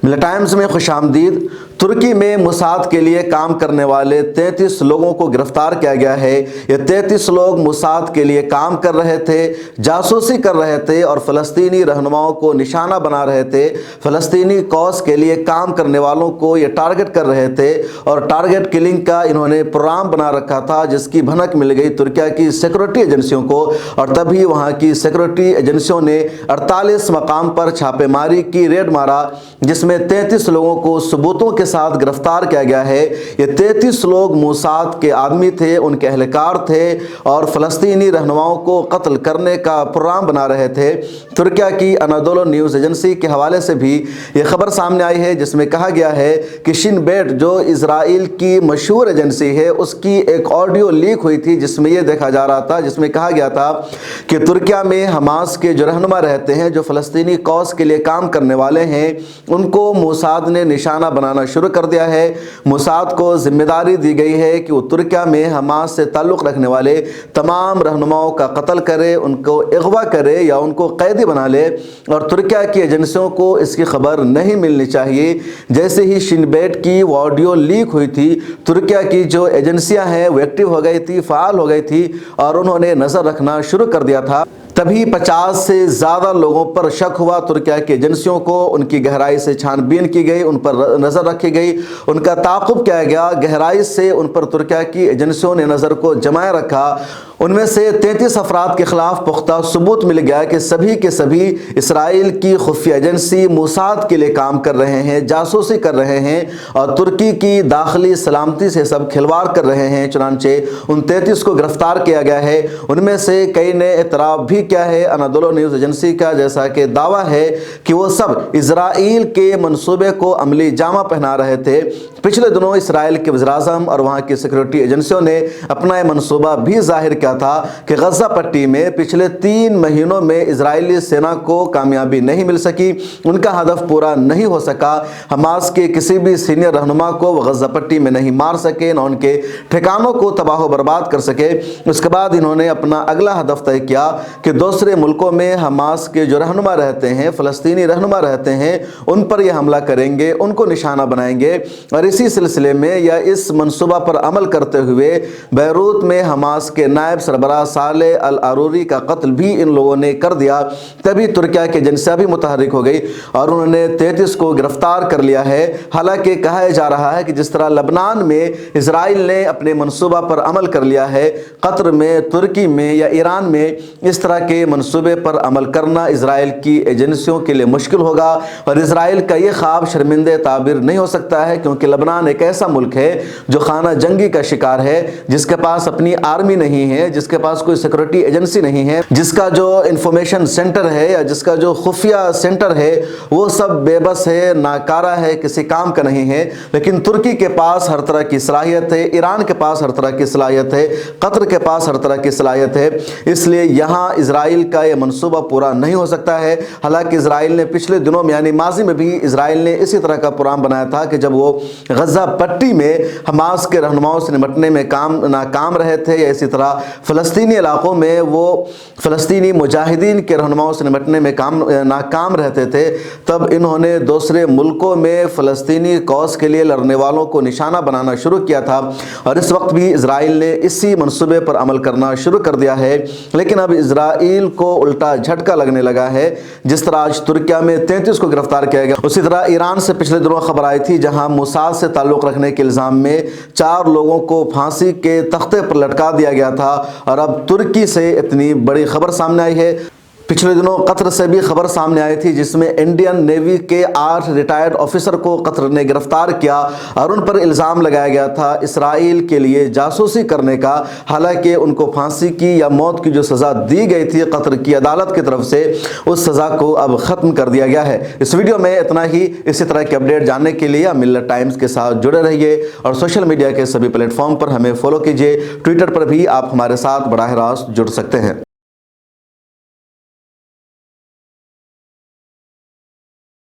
मिला टाइम्स में खुश आमदीद। तुर्की में मुसाद के लिए काम करने वाले 33 लोगों को गिरफ्तार किया गया है। ये 33 लोग मुसाद के लिए काम कर रहे थे, जासूसी कर रहे थे और फ़लस्तीनी रहनुमाओं को निशाना बना रहे थे। फ़लस्तीनी कॉज के लिए काम करने वालों को ये टारगेट कर रहे थे और टारगेट किलिंग का इन्होंने प्रोग्राम बना रखा था, जिसकी भनक मिल गई तुर्की की सिक्योरिटी एजेंसियों को। और तभी वहाँ की सिक्योरिटी एजेंसियों ने 48 मकाम पर छापेमारी की, रेड मारा, जिसमें 33 लोगों को सबूतों के साथ गिरफ्तार किया गया है। ये 33 लोग मोसाद के आदमी थे, उनके एहलकार थे और फ़लस्तीनी रहनुमाओं को कत्ल करने का प्रोग्राम बना रहे थे। तुर्की की अनादोलो न्यूज़ एजेंसी के हवाले से भी ये खबर सामने आई है, जिसमें कहा गया है कि शिन बेट जो इजराइल की मशहूर एजेंसी है, उसकी एक ऑडियो लीक हुई थी, जिसमें यह देखा जा रहा था, जिसमें कहा गया था कि तुर्की में हमास के जो रहनुमा रहते हैं, जो फ़लस्तीनी कॉज के लिए काम करने वाले हैं, उनको मोसाद ने निशाना बनाना शुरू कर दिया है। मोसाद को जिम्मेदारी दी गई है कि वो तुर्की में हमास से ताल्लुक़ रखने वाले तमाम रहनुमाओं का कत्ल करे, उनको अगवा करे या उनको कैदी बना ले। और तुर्की की एजेंसियों को इसकी खबर नहीं मिलनी चाहिए। जैसे ही शिन बेट की वो ऑडियो लीक हुई थी, तुर्की की जो एजेंसियां हैं वो एक्टिव हो गई थी, फ़ाल हो गई थी और उन्होंने नज़र रखना शुरू कर दिया था। तभी 50 से ज़्यादा लोगों पर शक हुआ। तुर्की की एजेंसियों को उनकी गहराई से छानबीन की गई, उन पर नज़र रखी गई, उनका ताक़ुब किया गया। गहराई से उन पर तुर्की की एजेंसियों ने नज़र को जमाए रखा। उनमें से 33 अफराद के ख़िलाफ़ पुख्ता सबूत मिल गया कि सभी के सभी इसराइल की खुफिया एजेंसी मोसाद के लिए काम कर रहे हैं, जासूसी कर रहे हैं और तुर्की की दाखिली सलामती से सब खिलवाड़ कर रहे हैं। चुनांचे उन 33 को गिरफ्तार किया गया है। उनमें से कई ने एतराफ़ भी क्या है अनादोलो न्यूज़ एजेंसी का, जैसा कि दावा है कि वो सब इजराइल के मंसूबे को अमली जामा पहना रहे थे। पिछले दिनों इसराइल के वज़ीर-ए-आज़म और वहाँ की सिक्योरिटी एजेंसियों ने अपना ये मंसूबा भी जाहिर किया था कि गज़ा पट्टी में पिछले 3 महीनों में इजरायली सेना को कामयाबी नहीं मिल सकी, उनका हदफ पूरा नहीं हो सका। हमास के किसी भी सीनियर रहनुमा को वो गज़ा पट्टी में नहीं मार सके, न उनके ठिकानों को तबाह बर्बाद कर सके। उसके बाद इन्होंने अपना अगला हदफ तय किया कि दूसरे मुल्कों में हमास के जो रहनुमा रहते हैं, फ़लस्तीनी रहनुमा रहते हैं, उन पर यह हमला करेंगे, उनको निशाना बनाएंगे। और इसी सिलसिले में या इस मंसूबा पर अमल करते हुए बैरूत में हमास के नायब सरबराह सालेह अल अरूरी का कत्ल भी इन लोगों ने कर दिया। तभी तुर्की की एजेंसियां भी मुतहर्रिक हो गई और उन्होंने 33 को गिरफ्तार कर लिया है। हालांकि कहा जा रहा है कि जिस तरह लबनान में इजराइल ने अपने मंसूबा पर अमल कर लिया है, कतर में, तुर्की में या ईरान में इस तरह के मंसूबे पर अमल करना इजराइल की एजेंसियों के लिए मुश्किल होगा। और इजराइल का ये ख्वाब शर्मिंदे ताबिर नहीं हो सकता है, क्योंकि लबनान एक ऐसा मुल्क है जो खाना जंगी का शिकार है, जिसके पास अपनी आर्मी नहीं है, जिसके पास कोई सिक्योरिटी एजेंसी नहीं है, जिसका जो इंफॉर्मेशन सेंटर है या जिसका जो खुफिया सेंटर है वो सब बेबस है, नाकारा है, किसी काम का नहीं है। लेकिन तुर्की के पास हर तरह की सलाहियत है, ईरान के पास हर तरह की सलाहियत है, कतर के पास हर तरह की सलाहियत है। इसलिए यहाँ इजराइल का ये मंसूबा पूरा नहीं हो सकता है। हालांकि इजराइल ने पिछले दिनों में यानी माजी में भी इजराइल ने इसी तरह का प्रोग्राम बनाया था कि जब वो गज़ा पट्टी में हमास के रहनुमाओं से निपटने में नाकाम रहे थे, या इसी तरह फ़लस्तीनी इलाकों में वो फ़लस्तीनी मुजाहिदीन के रहनुमाओं से निपटने में नाकाम रहते थे, तब इन्होंने दूसरे मुल्कों में फ़लस्तीनी कॉज के लिए लड़ने वालों को निशाना बनाना शुरू किया था। और इस वक्त भी इजराइल ने इसी मंसूबे पर अमल करना शुरू कर दिया है। लेकिन अब इजराइल को उल्टा झटका लगने लगा है। जिस तरह आज तुर्की में 33 को गिरफ्तार किया गया, उसी तरह ईरान से पिछले दिनों खबर आई थी, जहां मोसाद से ताल्लुक़ रखने के इल्ज़ाम में 4 लोगों को फांसी के तख्ते पर लटका दिया गया था। और अब तुर्की से इतनी बड़ी खबर सामने आई है। पिछले दिनों कतर से भी खबर सामने आई थी, जिसमें इंडियन नेवी के 8 रिटायर्ड ऑफिसर को कतर ने गिरफ्तार किया और उन पर इल्ज़ाम लगाया गया था इसराइल के लिए जासूसी करने का। हालांकि उनको फांसी की या मौत की जो सज़ा दी गई थी कतर की अदालत की तरफ से, उस सज़ा को अब ख़त्म कर दिया गया है। इस वीडियो में इतना ही। इसी तरह के अपडेट जानने के लिए मिल्लत टाइम्स के साथ जुड़े रहिए और सोशल मीडिया के सभी प्लेटफॉर्म पर हमें फॉलो कीजिए। ट्विटर पर भी आप हमारे साथ बराह रास्त जुड़ सकते हैं।